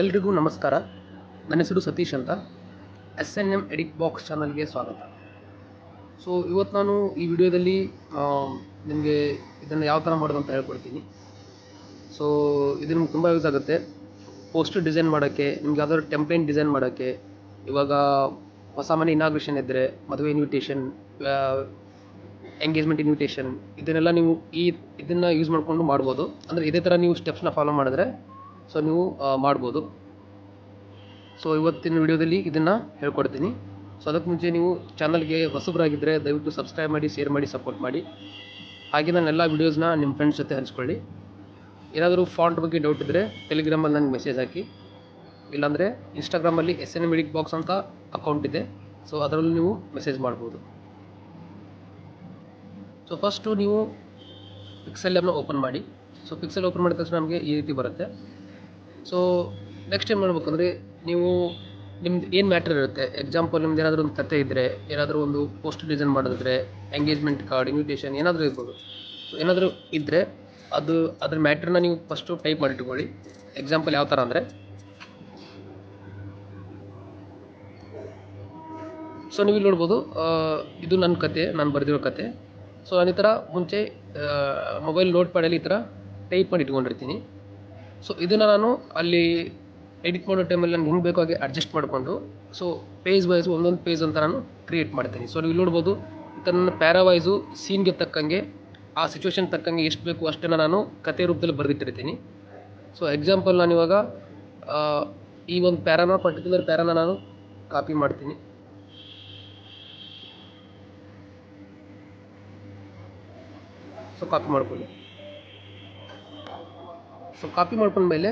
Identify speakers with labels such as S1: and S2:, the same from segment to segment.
S1: ಎಲ್ರಿಗೂ ನಮಸ್ಕಾರ. ನನ್ನ ಹೆಸರು ಸತೀಶ್ ಅಂತ. SNM ಎಡಿಟ್ ಬಾಕ್ಸ್ ಚಾನಲ್ಗೆ ಸ್ವಾಗತ. ಸೊ ಇವತ್ತು ನಾನು ಈ ವಿಡಿಯೋದಲ್ಲಿ ನಿಮಗೆ ಇದನ್ನು ಯಾವ ಥರ ಮಾಡೋದು ಅಂತ ಹೇಳ್ಕೊಡ್ತೀನಿ. ಸೊ ಇದು ನಿಮ್ಗೆ ತುಂಬ ಯೂಸ್ ಆಗುತ್ತೆ. ಪೋಸ್ಟರ್ ಡಿಸೈನ್ ಮಾಡೋಕ್ಕೆ, ನಿಮ್ಗೆ ಯಾವ್ದಾದ್ರು ಟೆಂಪ್ಲೇಟ್ ಡಿಸೈನ್ ಮಾಡೋಕ್ಕೆ, ಇವಾಗ ಹೊಸ ಮನೆ ಇನಾಗ್ರೇಷನ್ ಇದ್ದರೆ, ಮದುವೆ ಇನ್ವಿಟೇಷನ್, ಎಂಗೇಜ್ಮೆಂಟ್ ಇನ್ವಿಟೇಷನ್, ಇದನ್ನೆಲ್ಲ ನೀವು ಇದನ್ನು ಯೂಸ್ ಮಾಡಿಕೊಂಡು ಮಾಡ್ಬೋದು. ಅಂದರೆ ಇದೇ ಥರ ನೀವು ಸ್ಟೆಪ್ಸ್ನ ಫಾಲೋ ಮಾಡಿದ್ರೆ ಸೊ ನೀವು ಮಾಡ್ಬೋದು. ಸೊ ಇವತ್ತಿನ ವಿಡಿಯೋದಲ್ಲಿ ಇದನ್ನು ಹೇಳ್ಕೊಡ್ತೀನಿ. ಸೊ ಅದಕ್ಕೆ ಮುಂಚೆ ನೀವು ಚಾನಲ್ಗೆ ಹೊಸಬರಾಗಿದ್ದರೆ ದಯವಿಟ್ಟು ಸಬ್ಸ್ಕ್ರೈಬ್ ಮಾಡಿ, ಶೇರ್ ಮಾಡಿ, ಸಪೋರ್ಟ್ ಮಾಡಿ. ಹಾಗೆ ನನ್ನ ಎಲ್ಲ ವೀಡಿಯೋಸ್ನ ನಿಮ್ಮ ಫ್ರೆಂಡ್ಸ್ ಜೊತೆ ಹಂಚ್ಕೊಳ್ಳಿ. ಏನಾದರೂ ಫಾಂಟ್ ಬಗ್ಗೆ ಡೌಟ್ ಇದ್ದರೆ ಟೆಲಿಗ್ರಾಮಲ್ಲಿ ನನಗೆ ಮೆಸೇಜ್ ಹಾಕಿ, ಇಲ್ಲಾಂದರೆ ಇನ್ಸ್ಟಾಗ್ರಾಮಲ್ಲಿ SNM ಎಡಿಟ್ ಬಾಕ್ಸ್ ಅಂತ ಅಕೌಂಟ್ ಇದೆ. ಸೊ ಅದರಲ್ಲಿ ನೀವು ಮೆಸೇಜ್ ಮಾಡ್ಬೋದು. ಸೊ ಫಸ್ಟು ನೀವು ಪಿಕ್ಸೆಲ್ ಲ್ಯಾಬ್ನ ಓಪನ್ ಮಾಡಿ. ಸೊ ಪಿಕ್ಸೆಲ್ ಓಪನ್ ಮಾಡಿದ ತಕ್ಷಣ ನಮಗೆ ಈ ರೀತಿ ಬರುತ್ತೆ. ಸೊ ನೆಕ್ಸ್ಟ್ ಏನು ಮಾಡ್ಬೇಕಂದ್ರೆ, ನೀವು ನಿಮ್ದು ಏನು ಮ್ಯಾಟ್ರ್ ಇರುತ್ತೆ, ಎಕ್ಸಾಂಪಲ್ ನಿಮ್ದು ಏನಾದರೂ ಒಂದು ಕತೆ ಇದ್ದರೆ, ಏನಾದರೂ ಒಂದು ಪೋಸ್ಟ್ ಡಿಸೈನ್ ಮಾಡೋದಿದ್ರೆ, ಎಂಗೇಜ್ಮೆಂಟ್ ಕಾರ್ಡ್, ಇನ್ವಿಟೇಷನ್ ಏನಾದರೂ ಇರ್ಬೋದು. ಸೊ ಏನಾದರೂ ಇದ್ದರೆ ಅದ್ರ ಮ್ಯಾಟ್ರನ್ನ ನೀವು ಫಸ್ಟು ಟೈಪ್ ಮಾಡಿಟ್ಕೊಳ್ಳಿ. ಎಕ್ಸಾಂಪಲ್ ಯಾವ ಥರ ಅಂದರೆ, ಸೊ ನೀವು ಇಲ್ಲಿ ನೋಡ್ಬೋದು, ಇದು ನನ್ನ ಕತೆ, ನಾನು ಬರೆದಿರೋ ಕತೆ. ಸೊ ನಾನು ಈ ಥರ ಮುಂಚೆ ಮೊಬೈಲ್ ನೋಟ್ ಪ್ಯಾಡಲ್ಲಿ ಈ ಥರ ಟೈಪ್ ಮಾಡಿ ಇಟ್ಕೊಂಡಿರ್ತೀನಿ. ಸೊ ಇದನ್ನು ನಾನು ಅಲ್ಲಿ ಎಡಿಟ್ ಮಾಡೋ ಟೈಮಲ್ಲಿ ನನಗೆ ಹೆಂಗೆ ಬೇಕಾಗಿ ಅಡ್ಜಸ್ಟ್ ಮಾಡಿಕೊಂಡು, ಸೊ ಪೇಜ್ ವೈಸು ಒಂದೊಂದು ಪೇಜ್ ಅಂತ ನಾನು ಕ್ರಿಯೇಟ್ ಮಾಡ್ತೀನಿ. ಸೊ ನೀವು ನೋಡ್ಬೋದು, ಈ ಥರ ನನ್ನ ಪ್ಯಾರಾ ವೈಸು ಸೀನ್ಗೆ ತಕ್ಕಂಗೆ, ಆ ಸಿಚುವೇಶನ್ ತಕ್ಕಂಗೆ ಎಷ್ಟು ಬೇಕು ಅಷ್ಟನ್ನು ನಾನು ಕತೆ ರೂಪದಲ್ಲಿ ಬರೆದಿಟ್ಟಿರ್ತೀನಿ. ಸೊ ಎಕ್ಸಾಂಪಲ್ ನಾನು ಇವಾಗ ಈ ಒಂದು ಪರ್ಟಿಕ್ಯುಲರ್ ಪ್ಯಾರಾನ ನಾನು ಕಾಪಿ ಮಾಡ್ತೀನಿ. ಸೊ ಕಾಪಿ ಮಾಡ್ಕೊಳ್ಳಿ. ಸೊ ಕಾಪಿ ಮಾಡ್ಕೊಂಡ್ಮೇಲೆ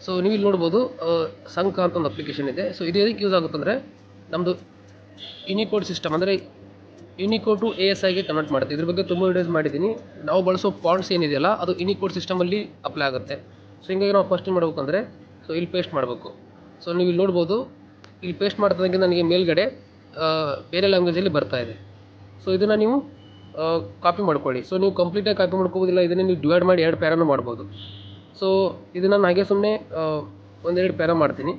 S1: ಸೊ ನೀವು ಇಲ್ಲಿ ನೋಡ್ಬೋದು, ಸಂಕ ಅಂತ ಒಂದು ಅಪ್ಲಿಕೇಶನ್ ಇದೆ. ಸೊ ಇದು ಎದಕ್ಕೆ ಯೂಸ್ ಆಗುತ್ತೆ ಅಂದರೆ, ನಮ್ಮದು ಯುನಿಕೋಡ್ ಸಿಸ್ಟಮ್ ಅಂದರೆ ಯುನಿಕೋಡ್ ಟು ASIಗೆ ಕನ್ವರ್ಟ್ ಮಾಡುತ್ತೆ. ಇದ್ರ ಬಗ್ಗೆ ತುಂಬ ವೀಡಿಯೋಸ್ ಮಾಡಿದ್ದೀನಿ. ನಾವು ಬಳಸೋ ಫಾಂಟ್ಸ್ ಏನಿದೆಯಲ್ಲ ಅದು ಯುನಿಕೋಡ್ ಸಿಸ್ಟಮಲ್ಲಿ ಅಪ್ಲೈ ಆಗುತ್ತೆ. ಸೊ ಹಿಂಗಾಗಿ ನಾವು ಫಸ್ಟ್ ಏನು ಮಾಡ್ಬೇಕಂದ್ರೆ, ಸೊ ಇಲ್ಲಿ ಪೇಸ್ಟ್ ಮಾಡಬೇಕು. ಸೊ ನೀವು ಇಲ್ಲಿ ನೋಡ್ಬೋದು, ಇಲ್ಲಿ ಪೇಸ್ಟ್ ಮಾಡ್ತಿದ್ದಂಗೆ ನನಗೆ ಮೇಲ್ಗಡೆ ಬೇರೆ ಲ್ಯಾಂಗ್ವೇಜಲ್ಲಿ ಬರ್ತಾ ಇದೆ. ಸೊ ಇದನ್ನು ನೀವು ಕಾಪಿ ಮಾಡ್ಕೊಳ್ಳಿ. ಸೊ ನೀವು ಕಂಪ್ಲೀಟಾಗಿ ಕಾಪಿ ಮಾಡ್ಕೋಬೋದಿಲ್ಲ, ಇದನ್ನೇ ನೀವು ಡಿವೈಡ್ ಮಾಡಿ 2 ಪ್ಯಾರಾನು ಮಾಡ್ಬೋದು. ಸೊ ಇದನ್ನು ನಾನು ಹಾಗೆ ಸುಮ್ಮನೆ ಒಂದೆರಡು ಪ್ಯಾರಾ ಮಾಡ್ತೀನಿ.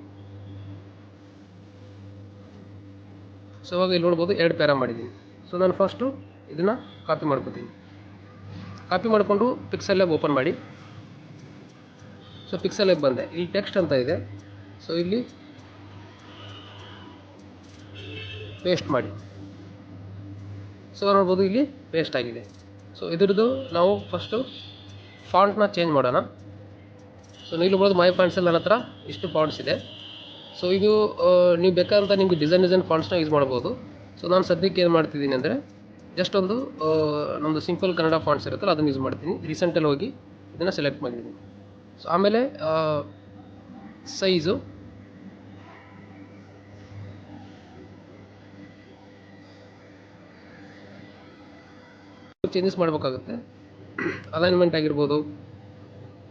S1: ಸೊ ಇವಾಗ ಇಲ್ಲಿ ನೋಡ್ಬೋದು 2 ಪ್ಯಾರಾ ಮಾಡಿದ್ದೀನಿ. ಸೊ ನಾನು ಫಸ್ಟು ಇದನ್ನು ಕಾಪಿ ಮಾಡ್ಕೋತೀನಿ. ಕಾಪಿ ಮಾಡಿಕೊಂಡು ಪಿಕ್ಸೆಲ್ ಲ್ಯಾಬ್ ಓಪನ್ ಮಾಡಿ. ಸೊ ಪಿಕ್ಸೆಲ್ ಲ್ಯಾಬ್ ಬಂದೆ, ಇಲ್ಲಿ ಟೆಕ್ಸ್ಟ್ ಅಂತ ಇದೆ. ಸೊ ಇಲ್ಲಿ ಪೇಸ್ಟ್ ಮಾಡಿ. ಸೊ ನೋಡ್ಬೋದು ಇಲ್ಲಿ ಪೇಸ್ಟ್ ಆಗಿದೆ. ಸೊ ಇದ್ರದ್ದು ನಾವು ಫಸ್ಟು ಫಾಂಟ್ನ ಚೇಂಜ್ ಮಾಡೋಣ. ಸೊ ನೀವು ನೋಡ್ಬೋದು, ಮೈ ಫಾಂಟ್ಸಲ್ಲಿ ನನ್ನ ಹತ್ರ ಇಷ್ಟು ಫಾಂಟ್ಸ್ ಇದೆ. ಸೊ ಇದು ನೀವು ಬೇಕಾದಂಥ ನಿಮಗೆ ಡಿಸೈನ್ ಫಾಂಟ್ಸ್ನ ಯೂಸ್ ಮಾಡ್ಬೋದು. ಸೊ ನಾನು ಸದ್ಯಕ್ಕೆ ಏನು ಮಾಡ್ತಿದ್ದೀನಿ ಅಂದರೆ, ಜಸ್ಟ್ ಒಂದು ನಮ್ಮದು ಸಿಂಪಲ್ ಕನ್ನಡ ಫಾಂಟ್ಸ್ ಇರುತ್ತಲ್ಲ ಅದನ್ನು ಯೂಸ್ ಮಾಡ್ತೀನಿ. ರೀಸೆಂಟಲ್ಲಿ ಹೋಗಿ ಇದನ್ನು ಸೆಲೆಕ್ಟ್ ಮಾಡಿದ್ದೀನಿ. ಸೊ ಆಮೇಲೆ ಸೈಜು ಚೇಂಜಸ್ ಮಾಡಬೇಕಾಗುತ್ತೆ. ಅಲೈನ್ಮೆಂಟ್ ಆಗಿರ್ಬೋದು,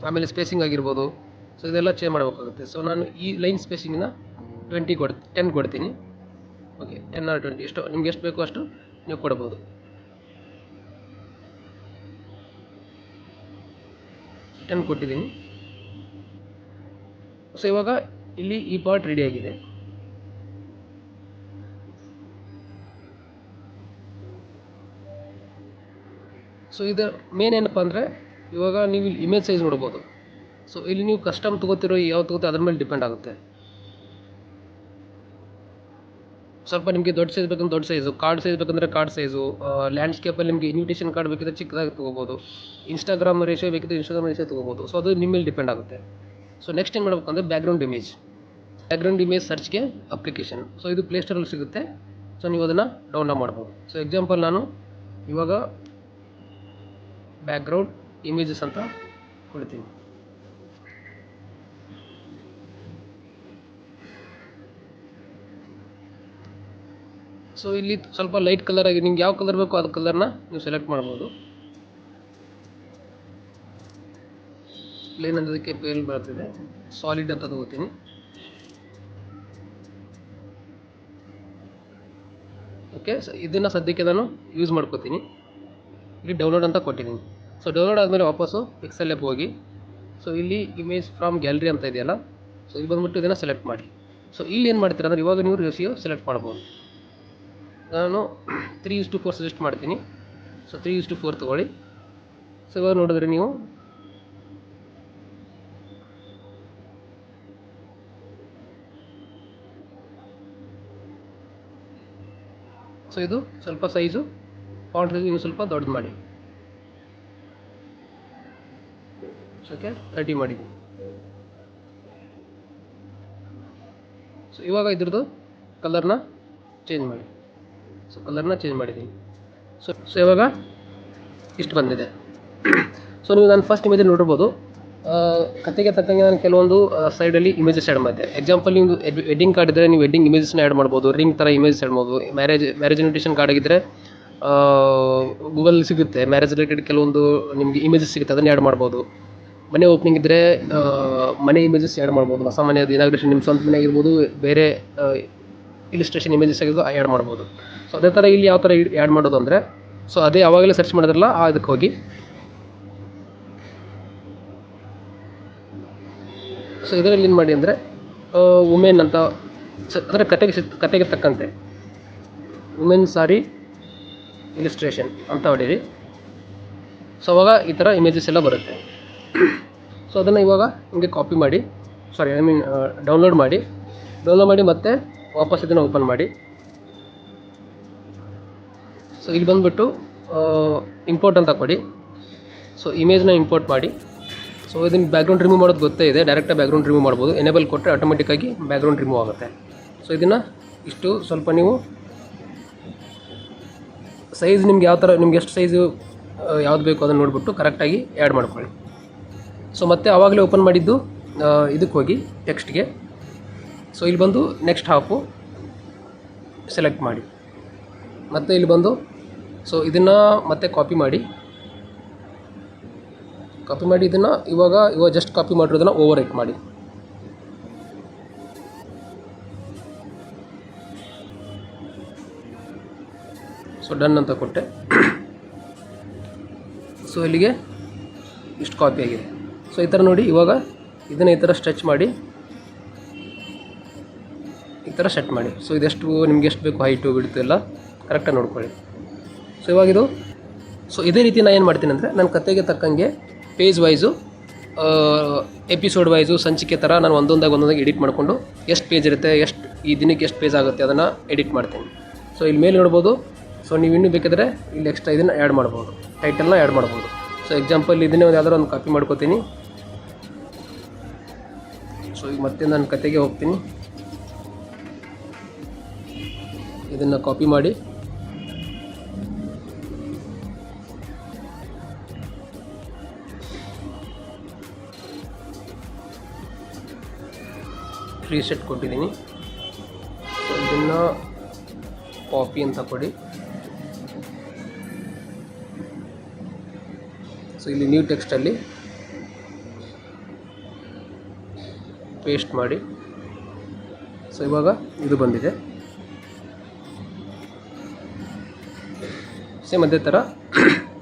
S1: ಆಮೇಲೆ ಸ್ಪೇಸಿಂಗ್ ಆಗಿರ್ಬೋದು. ಸೊ ಇದೆಲ್ಲ ಚೇಂಜ್ ಮಾಡಬೇಕಾಗುತ್ತೆ. ಸೊ ನಾನು ಈ ಲೈನ್ ಸ್ಪೇಸಿಂಗ್ನ 10 ಕೊಡ್ತೀನಿ. ಓಕೆ, 10 or 20 ಎಷ್ಟು ನಿಮ್ಗೆ ಎಷ್ಟು ಬೇಕೋ ಅಷ್ಟು ನೀವು ಕೊಡ್ಬೋದು. 10 ಕೊಟ್ಟಿದ್ದೀನಿ. ಸೊ ಇವಾಗ ಇಲ್ಲಿ ಈ ಪಾರ್ಟ್ ರೆಡಿಯಾಗಿದೆ. ಸೊ ಇದು ಮೇನ್ ಏನಪ್ಪ ಅಂದರೆ, ಇವಾಗ ನೀವು ಇಲ್ಲಿ ಇಮೇಜ್ ಸೈಜ್ ನೋಡ್ಬೋದು. ಸೊ ಇಲ್ಲಿ ನೀವು ಕಸ್ಟಮ್ ತೊಗೋತಿರೋ ಯಾವ್ದು ತೊಗೋತೀರೋ ಅದ್ರ ಮೇಲೆ ಡಿಪೆಂಡ್ ಆಗುತ್ತೆ. ಸ್ವಲ್ಪ ನಿಮಗೆ ದೊಡ್ಡ ಸೈಜ್ ಬೇಕಂದ್ರೆ ದೊಡ್ಡ ಸೈಜು, ಕಾರ್ಡ್ ಸೈಜ್ ಬೇಕಂದರೆ ಕಾರ್ಡ್ ಸೈಜು, ಲ್ಯಾಂಡ್ಸ್ಕೇಪಲ್ಲಿ ನಿಮಗೆ ಇನ್ವಿಟೇಷನ್ ಕಾರ್ಡ್ ಬೇಕಿದ್ರೆ ಚಿಕ್ಕದಾಗಿ ತೊಗೋಬೋದು, ಇನ್ಸ್ಟಾಗ್ರಾಮ್ ರೇಷಿಯೋ ಬೇಕಿದ್ರೆ ಇನ್ಸ್ಟಾಗ್ರಾಮ್ ರೇಷಿಯೋ ತೊಗೋಬೋದು. ಸೊ ಅದು ನಿಮ್ಮ ಮೇಲೆ ಡಿಪೆಂಡ್ ಆಗುತ್ತೆ. ಸೊ ನೆಕ್ಸ್ಟ್ ಏನು ಮಾಡಬೇಕಂದ್ರೆ, ಬ್ಯಾಕ್ಗ್ರೌಂಡ್ ಇಮೇಜ್ ಸರ್ಚ್ಗೆ ಅಪ್ಲಿಕೇಶನ್. ಸೊ ಇದು ಪ್ಲೇಸ್ಟೋರಲ್ಲಿ ಸಿಗುತ್ತೆ. ಸೊ ನೀವು ಅದನ್ನು ಡೌನ್ಲೋಡ್ ಮಾಡ್ಬೋದು. ಸೊ ಎಕ್ಸಾಂಪಲ್ ನಾನು ಇವಾಗ ಬ್ಯಾಕ್ಗ್ರೌಂಡ್ ಇಮೇಜಸ್ ಅಂತ ಕೊಡ್ತೀನಿ. ಸೊ ಇಲ್ಲಿ ಸ್ವಲ್ಪ ಲೈಟ್ ಕಲರ್ ಆಗಿ ನಿಮ್ಗೆ ಯಾವ ಕಲರ್ ಬೇಕೋ ಅದು ಕಲರ್ನ ನೀವು ಸೆಲೆಕ್ಟ್ ಮಾಡ್ಬೋದು. ಪ್ಲೇನ್ ಅನ್ನೋದಕ್ಕೆ ಪ್ಲೇನ್ ಬರ್ತಿದೆ, ಸಾಲಿಡ್ ಅಂತ ತಗೋತೀನಿ. ಓಕೆ, ಸೊ ಇದನ್ನು ಸದ್ಯಕ್ಕೆ ನಾನು ಯೂಸ್ ಮಾಡ್ಕೋತೀನಿ. ಇಲ್ಲಿ ಡೌನ್ಲೋಡ್ ಅಂತ ಕೊಟ್ಟಿದ್ದೀನಿ. ಸೊ ಡೌನ್ಲೋಡ್ ಆದಮೇಲೆ ವಾಪಸ್ಸು ಪಿಕ್ಸೆಲ್ ಲ್ಯಾಬ್ ಹೋಗಿ, ಸೊ ಇಲ್ಲಿ ಇಮೇಜ್ ಫ್ರಾಮ್ ಗ್ಯಾಲರಿ ಅಂತ ಇದೆಯಲ್ಲ, ಸೊ ಇಲ್ಲಿ ಬಂದುಬಿಟ್ಟು ಇದನ್ನು ಸೆಲೆಕ್ಟ್ ಮಾಡಿ. ಸೊ ಇಲ್ಲಿ ಏನು ಮಾಡ್ತೀರಾ ಅಂದರೆ ಇವಾಗ ನೀವು ರೇಷಿಯೋ ಸೆಲೆಕ್ಟ್ ಮಾಡ್ಬೋದು. ನಾನು 3:4 ಸಜೆಸ್ಟ್ ಮಾಡ್ತೀನಿ. ಸೊ 3:4 ತೊಗೊಳ್ಳಿ. ಸೊ ಇವಾಗ ನೋಡಿದ್ರೆ ನೀವು ಸೊ ಇದು ಸ್ವಲ್ಪ ಸೈಜು ಫಾಂಟ್ ಸೈಜು ಇನ್ನೂ ಸ್ವಲ್ಪ ದೊಡ್ಡದು ಮಾಡಿ. ಓಕೆ, ರೆಡಿ ಮಾಡಿದ್ದೀನಿ. ಸೊ ಇವಾಗ ಇದ್ರದ್ದು ಕಲರ್ನ ಚೇಂಜ್ ಮಾಡಿ. ಸೊ ಕಲರ್ನ ಚೇಂಜ್ ಮಾಡಿದ್ದೀನಿ. ಸೊ ಇವಾಗ ಇಷ್ಟು ಬಂದಿದೆ. ಸೊ ನೀವು ನಾನು ಫಸ್ಟ್ ಇಮೇಜಲ್ಲಿ ನೋಡಿರ್ಬೋದು, ಕತೆಗೆ ತಕ್ಕಂಗೆ ನಾನು ಕೆಲವೊಂದು ಸೈಡಲ್ಲಿ ಇಮೇಜಸ್ ಆ್ಯಡ್ ಮಾಡಿದೆ. ಎಕ್ಸಾಂಪಲ್ ನೀವು ವೆಡ್ಡಿಂಗ್ ಕಾರ್ಡ್ ಇದ್ದರೆ ನೀವು ವೆಡ್ಡಿಂಗ್ ಇಮೇಜಸ್ನ ಆ್ಯಡ್ ಮಾಡ್ಬೋದು, ರಿಂಗ್ ಥರ ಇಮೇಜಸ್ ಆ್ಯಡ್ ಮಾಡ್ಬೋದು. ಮ್ಯಾರೇಜ್ ಇನ್ವಿಟೇಷನ್ ಕಾರ್ಡ್ ಆಗಿದ್ದರೆ ಗೂಗಲ್ ಸಿಗುತ್ತೆ, ಮ್ಯಾರೇಜ್ ರಿಲೇಟೆಡ್ ಕೆಲವೊಂದು ನಿಮಗೆ ಇಮೇಜಸ್ ಸಿಗುತ್ತೆ, ಅದನ್ನು ಆ್ಯಡ್ ಮಾಡ್ಬೋದು. ಮನೆ ಓಪನಿಂಗ್ ಇದ್ದರೆ ಮನೆ ಇಮೇಜಸ್ ಆ್ಯಡ್ ಮಾಡ್ಬೋದು. ಹೊಸ ಮನೆಯದು ಇನಾಗ್ರೇಷನ್ ನಿಮ್ಮ ಸ್ವಂತ ಮನೆ ಆಗಿರ್ಬೋದು, ಬೇರೆ ಇಲಿಸ್ಟ್ರೇಷನ್ ಇಮೇಜಸ್ ಆಗಿದ್ದು ಆ್ಯಡ್ ಮಾಡ್ಬೋದು. ಸೊ ಅದೇ ಥರ ಇಲ್ಲಿ ಯಾವ ಥರ ಆ್ಯಡ್ ಮಾಡೋದು ಅಂದರೆ, ಸೊ ಅದೇ ಆವಾಗಲೇ ಸರ್ಚ್ ಮಾಡಿದ್ರಲ್ಲ ಅದಕ್ಕೆ ಹೋಗಿ, ಸೊ ಇದರಲ್ಲಿ ಏನು ಮಾಡಿ ಅಂದರೆ ವುಮೆನ್ ಅಂತ ಅಂದರೆ ಕತೆಗೆ ತಕ್ಕಂತೆ ವುಮೆನ್ ಸಾರಿ ಇಲಿಸ್ಟ್ರೇಷನ್ ಅಂತ ಹೊಡೀರಿ. ಸೊ ಅವಾಗ ಈ ಥರ ಇಮೇಜಸ್ ಎಲ್ಲ ಬರುತ್ತೆ. ಸೊ ಅದನ್ನು ಇವಾಗ ನಿಮಗೆ ಕಾಪಿ ಮಾಡಿ, ಡೌನ್ಲೋಡ್ ಮಾಡಿ ಮತ್ತೆ ವಾಪಸ್ ಇದನ್ನು ಓಪನ್ ಮಾಡಿ. ಸೊ ಇಲ್ಲಿ ಬಂದುಬಿಟ್ಟು ಇಂಪೋರ್ಟ್ ಅಂತ ಕೊಡಿ. ಸೊ ಇಮೇಜ್ನ ಇಂಪೋರ್ಟ್ ಮಾಡಿ. ಸೊ ಇದನ್ನು ಬ್ಯಾಕ್ಗ್ರೌಂಡ್ ರಿಮೂವ್ ಮಾಡೋದು ಗೊತ್ತೇ ಇದೆ, ಡೈರೆಕ್ಟಾಗಿ ಬ್ಯಾಕ್ಗ್ರೌಂಡ್ ರಿಮೂವ್ ಮಾಡ್ಬೋದು. ಎನೇಬಲ್ ಕೊಟ್ಟರೆ ಆಟೋಮೆಟಿಕ್ಕಾಗಿ ಬ್ಯಾಕ್ಗ್ರೌಂಡ್ ರಿಮೂವ್ ಆಗುತ್ತೆ. ಸೊ ಇದನ್ನು ಇಷ್ಟು ಸ್ವಲ್ಪ ನೀವು ಸೈಜ್ ನಿಮ್ಗೆ ಯಾವ ಥರ ನಿಮ್ಗೆ ಎಷ್ಟು ಸೈಜು ಯಾವ್ದು ಬೇಕು ಅದನ್ನು ನೋಡಿಬಿಟ್ಟು ಕರೆಕ್ಟಾಗಿ ಆ್ಯಡ್ ಮಾಡ್ಕೊಳ್ಳಿ. ಸೊ ಮತ್ತೆ ಆವಾಗಲೇ ಓಪನ್ ಮಾಡಿದ್ದು ಇದಕ್ಕೆ ಹೋಗಿ ಟೆಕ್ಸ್ಟ್ಗೆ. ಸೊ ಇಲ್ಲಿ ಬಂದು ನೆಕ್ಸ್ಟ್ ಹಾಫು ಸೆಲೆಕ್ಟ್ ಮಾಡಿ, ಮತ್ತು ಇಲ್ಲಿ ಬಂದು ಸೊ ಇದನ್ನು ಮತ್ತೆ ಕಾಪಿ ಮಾಡಿ ಇದನ್ನು ಇವಾಗ ಜಸ್ಟ್ ಕಾಪಿ ಮಾಡಿರೋದನ್ನು ಓವರ್ ರೈಟ್ ಮಾಡಿ. ಸೊ ಡನ್ ಅಂತ ಕೊಟ್ಟೆ. ಸೊ ಇಲ್ಲಿಗೆ ಇಷ್ಟು ಕಾಪಿ ಆಗಿದೆ. ಸೊ ಈ ಥರ ನೋಡಿ, ಇವಾಗ ಇದನ್ನು ಈ ಥರ ಸ್ಟ್ರೆಚ್ ಮಾಡಿ ಈ ಥರ ಸೆಟ್ ಮಾಡಿ. ಸೊ ಇದೆಷ್ಟು ನಿಮ್ಗೆ ಎಷ್ಟು ಬೇಕು ಹೈಟು ಬಿಡ್ತು ಎಲ್ಲ ಕರೆಕ್ಟಾಗಿ ನೋಡ್ಕೊಳ್ಳಿ. ಸೊ ಇವಾಗಿದು ಸೊ ಇದೇ ರೀತಿ ನಾನು ಏನು ಮಾಡ್ತೀನಿ ಅಂದರೆ, ನನ್ನ ಕತೆಗೆ ತಕ್ಕಂಗೆ ಪೇಜ್ ವೈಸು ಎಪಿಸೋಡ್ ವೈಸು ಸಂಚಿಕೆ ಥರ ನಾನು ಒಂದೊಂದಾಗಿ ಎಡಿಟ್ ಮಾಡಿಕೊಂಡು ಎಷ್ಟು ಪೇಜ್ ಇರುತ್ತೆ, ಎಷ್ಟು ಈ ದಿನಕ್ಕೆ ಎಷ್ಟು ಪೇಜ್ ಆಗುತ್ತೆ ಅದನ್ನು ಎಡಿಟ್ ಮಾಡ್ತೀನಿ. ಸೊ ಇಲ್ಲಿ ಮೇಲೆ ನೋಡ್ಬೋದು. ಸೊ ನೀವು ಇನ್ನೂ ಬೇಕಾದರೆ ಇಲ್ಲಿ ಎಕ್ಸ್ಟ್ರಾ ಇದನ್ನು ಆ್ಯಡ್ ಮಾಡ್ಬೋದು, ಟೈಟಲ್ನ ಆ್ಯಡ್ ಮಾಡ್ಬೋದು. ಸೊ ಎಕ್ಸಾಂಪಲ್ ಇದನ್ನೇ ಒಂದು ಯಾವ್ದಾರು ಒಂದು ಕಾಪಿ ಮಾಡ್ಕೋತೀನಿ. ಸೊ ಈಗ ಮತ್ತೆ ನಾನು ಕತೆಗೆ ಹೋಗ್ತೀನಿ, ಇದನ್ನು ಕಾಪಿ ಮಾಡಿ ರೀಸೆಟ್ ಕೊಟ್ಟಿದ್ದೀನಿ. ಸೊ ಇದನ್ನು ಕಾಪಿ ಅಂತ ಕೊಡಿ. ಸೊ ಇಲ್ಲಿ ನ್ಯೂ ಟೆಕ್ಸ್ಟಲ್ಲಿ ಪೇಸ್ಟ್ ಮಾಡಿ. ಸೊ ಇವಾಗ ಇದು ಬಂದಿದೆ. ಸೇಮ್ ಅದೇ ಥರ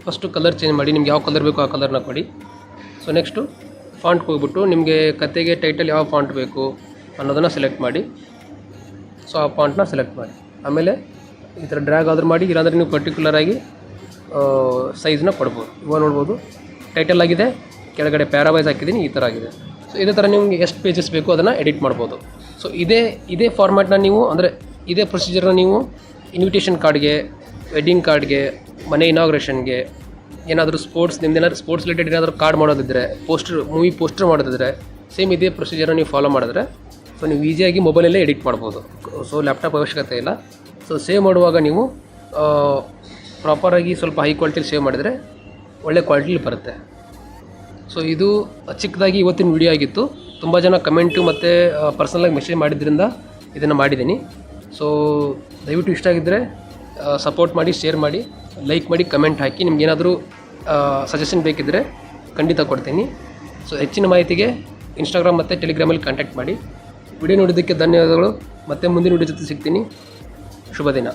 S1: ಫಸ್ಟು ಕಲರ್ ಚೇಂಜ್ ಮಾಡಿ, ನಿಮ್ಗೆ ಯಾವ ಕಲರ್ ಬೇಕೋ ಆ ಕಲರ್ನ ಕೊಡಿ. ಸೊ ನೆಕ್ಸ್ಟು ಫಾಂಟ್ಗೆ ಹೋಗ್ಬಿಟ್ಟು ನಿಮಗೆ ಕತೆಗೆ ಟೈಟಲ್ ಯಾವ ಫಾಂಟ್ ಬೇಕು ಅನ್ನೋದನ್ನು ಸೆಲೆಕ್ಟ್ ಮಾಡಿ. ಸೊ ಆ ಫಾಂಟ್ನ ಸೆಲೆಕ್ಟ್ ಮಾಡಿ, ಆಮೇಲೆ ಈ ಥರ ಡ್ರ್ಯಾಗ್ ಆದರೂ ಮಾಡಿ, ಇಲ್ಲಾಂದರೆ ನೀವು ಪರ್ಟಿಕ್ಯುಲರಾಗಿ ಸೈಜ್ನ ಕೊಡ್ಬೋದು. ಇವಾಗ ನೋಡ್ಬೋದು ಟೈಟಲ್ ಆಗಿದೆ, ಕೆಳಗಡೆ ಪ್ಯಾರಾವೈಸ್ ಹಾಕಿದ್ದೀನಿ, ಈ ಥರ ಆಗಿದೆ. ಸೊ ಇದೇ ಥರ ನಿಮಗೆ ಎಷ್ಟು ಪೇಜಸ್ ಬೇಕು ಅದನ್ನು ಎಡಿಟ್ ಮಾಡ್ಬೋದು. ಸೊ ಇದೇ ಫಾರ್ಮ್ಯಾಟ್ನ ನೀವು ಅಂದರೆ ಇದೇ ಪ್ರೊಸೀಜರ್ನ ನೀವು ಇನ್ವಿಟೇಷನ್ ಕಾರ್ಡ್ಗೆ, ವೆಡ್ಡಿಂಗ್ ಕಾರ್ಡ್ಗೆ, ಮನೆ ಇನಾಗ್ರೇಷನ್ಗೆ, ಏನಾದರೂ ನಿಮ್ದೇನಾದ್ರು ಸ್ಪೋರ್ಟ್ಸ್ ರಿಲೇಟೆಡ್ ಏನಾದರೂ ಕಾರ್ಡ್ ಮಾಡೋದಿದ್ದರೆ, ಮೂವಿ ಪೋಸ್ಟರ್ ಮಾಡೋದಿದ್ರೆ ಸೇಮ್ ಇದೇ ಪ್ರೊಸೀಜರ್ನ ನೀವು ಫಾಲೋ ಮಾಡಿದ್ರೆ ಸೊ ನೀವು ಈಸಿಯಾಗಿ ಮೊಬೈಲಲ್ಲೇ ಎಡಿಟ್ ಮಾಡ್ಬೋದು. ಸೊ ಲ್ಯಾಪ್ಟಾಪ್ ಅವಶ್ಯಕತೆ ಇಲ್ಲ. ಸೊ ಸೇವ್ ಮಾಡುವಾಗ ನೀವು ಪ್ರಾಪರಾಗಿ ಸ್ವಲ್ಪ ಹೈ ಕ್ವಾಲಿಟಿಲಿ ಸೇವ್ ಮಾಡಿದರೆ ಒಳ್ಳೆ ಕ್ವಾಲಿಟಿಲಿ ಬರುತ್ತೆ. ಸೊ ಇದು ಚಿಕ್ಕದಾಗಿ ಇವತ್ತಿನ ವಿಡಿಯೋ ಆಗಿತ್ತು. ತುಂಬ ಜನ ಕಮೆಂಟು ಮತ್ತು ಪರ್ಸನಲಾಗಿ ಮೆಸೇಜ್ ಮಾಡಿದ್ರಿಂದ ಇದನ್ನು ಮಾಡಿದ್ದೀನಿ. ಸೊ ದಯವಿಟ್ಟು ಇಷ್ಟ ಆಗಿದ್ದರೆ ಸಪೋರ್ಟ್ ಮಾಡಿ, ಶೇರ್ ಮಾಡಿ, ಲೈಕ್ ಮಾಡಿ, ಕಮೆಂಟ್ ಹಾಕಿ. ನಿಮ್ಗೇನಾದರೂ ಸಜೆಷನ್ ಬೇಕಿದ್ದರೆ ಖಂಡಿತ ಕೊಡ್ತೀನಿ. ಸೊ ಹೆಚ್ಚಿನ ಮಾಹಿತಿಗೆ ಇನ್ಸ್ಟಾಗ್ರಾಮ್ ಮತ್ತು ಟೆಲಿಗ್ರಾಮಲ್ಲಿ ಕಾಂಟ್ಯಾಕ್ಟ್ ಮಾಡಿ. ವಿಡಿಯೋ ನೋಡಿದ್ದಕ್ಕೆ ಧನ್ಯವಾದಗಳು. ಮತ್ತೆ ಮುಂದಿನ ವಿಡಿಯೋ ಜೊತೆ ಸಿಗ್ತೀನಿ. ಶುಭ ದಿನ.